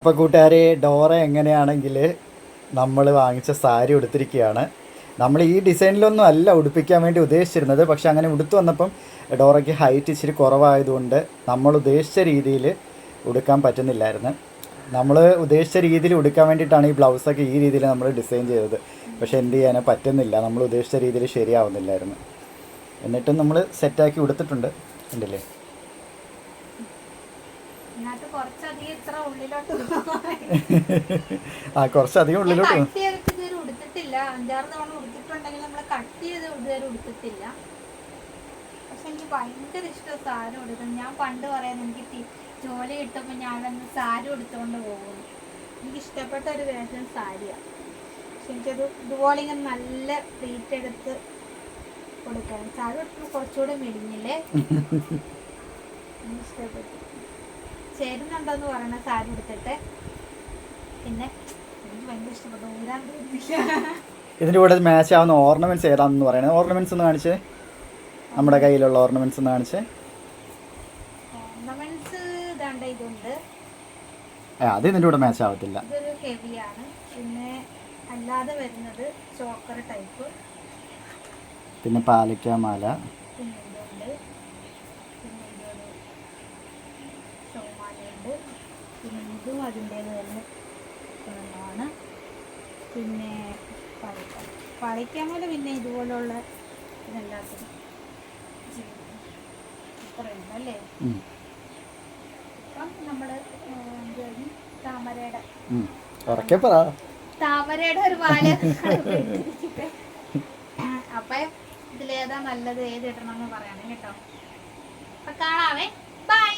ഇപ്പോൾ കൂട്ടുകാരെ ഡോറ എങ്ങനെയാണെങ്കിൽ നമ്മൾ വാങ്ങിച്ച സാരി ഉടുത്തിരിക്കുകയാണ്. നമ്മൾ ഈ ഡിസൈനിലൊന്നും അല്ല ഉടുപ്പിക്കാൻ വേണ്ടി ഉദ്ദേശിച്ചിരുന്നത്. പക്ഷെ അങ്ങനെ ഉടുത്തു വന്നപ്പം ഡോറയ്ക്ക് ഹൈറ്റ് ഇച്ചിരി കുറവായതുകൊണ്ട് നമ്മൾ ഉദ്ദേശിച്ച രീതിയിൽ ഉടുക്കാൻ പറ്റുന്നില്ലായിരുന്നു. നമ്മൾ ഉദ്ദേശിച്ച രീതിയിൽ ഉടുക്കാൻ വേണ്ടിയിട്ടാണ് ഈ ബ്ലൗസൊക്കെ ഈ രീതിയിൽ നമ്മൾ ഡിസൈൻ ചെയ്തത്. പക്ഷെ എന്ത് ചെയ്യാനോ പറ്റുന്നില്ല, നമ്മൾ ഉദ്ദേശിച്ച രീതിയിൽ ശരിയാവുന്നില്ലായിരുന്നു. എന്നിട്ടും നമ്മൾ സെറ്റാക്കി ഉടുത്തിട്ടുണ്ട്. ഉണ്ടല്ലേ? ആ കുറച്ചധികം ഉള്ളിലോട്ട് ഉടുത്തിട്ടില്ല. 5-6 തവണ ഉടുത്തിട്ടുണ്ടെങ്കിൽ നമ്മൾ കട്ട് ചെയ്ത് ഇതുവരെ ഉടുത്തിട്ടില്ല. പക്ഷെ എനിക്ക് ഭയങ്കര ഇഷ്ടം സാരി ഉടുക്കാൻ. ഞാൻ പണ്ട് പറയാൻ എനിക്ക് ജോലി കിട്ടുമ്പോൾ ഞാനന്ന് സാരി ഉടുത്തുകൊണ്ട് പോകുന്നു. എനിക്ക് ഇഷ്ടപ്പെട്ട ഒരു വേഷം സാരിയാണ്. പക്ഷെ എനിക്കത് ഇതുപോലെ ഇങ്ങനെ നല്ല പ്ലീറ്റ് എടുത്ത് കൊടുക്കാൻ സാരി ഉടുക്കുമ്പോൾ കുറച്ചുകൂടെ മെലിഞ്ഞില്ലേ, എനിക്ക് ഇഷ്ടപ്പെട്ടു. ചേരുന്നുണ്ടോന്ന് പറയണ സാരി ഉടുത്തിട്ട്. പിന്നെ എനിക്ക് ഭയങ്കര ഇഷ്ടപ്പെട്ടു. ഊരാൻ തോന്നില്ല. ഇതിൻ്റെ കൂടെ മാച്ച് ആവുന്ന ഓർണമെന്റ്സ് ഏതാണെന്ന് പറയണത്. ഓർണമെന്റ്സ് ഒന്ന് കാണിച്ചേ, നമ്മുടെ കയ്യിലുള്ള ഓർണമെന്റ്സ് ഒന്ന് കാണിച്ചേ. ഓർണമെന്റ്സ് ഇതാണ്ട് ഇതുണ്ട്. അത് ഇതിൻ്റെ കൂടെ മാച്ച് ആവത്തില്ല. ഇതൊരു ഹെവിയാണ്. പിന്നെ അല്ലാതെ വരുന്നത് ചോക്കർ ടൈപ്പ്, പിന്നെ പാലക്ക മാല, പിന്നെ ഇതുണ്ട്, പിന്നെ ഇതൊരു ഷോമാലയുണ്ട്, പിന്നെ ഇതും അതിൻ്റേത് തന്നെ ആണ്. പിന്നെ പളിക്കാമല പിന്നെ ഇതുപോലുള്ള ഇതെല്ലാത്തിനും ഇത്രയുണ്ട് അല്ലേ. ഇപ്പം നമ്മൾ താമരയുടെ ഒരു മാല. അപ്പം ഇതിലേതാ നല്ലത്, ഏത് ഇടണമെന്ന് പറയണം കേട്ടോ. അപ്പം കാണാവേ. ബൈ.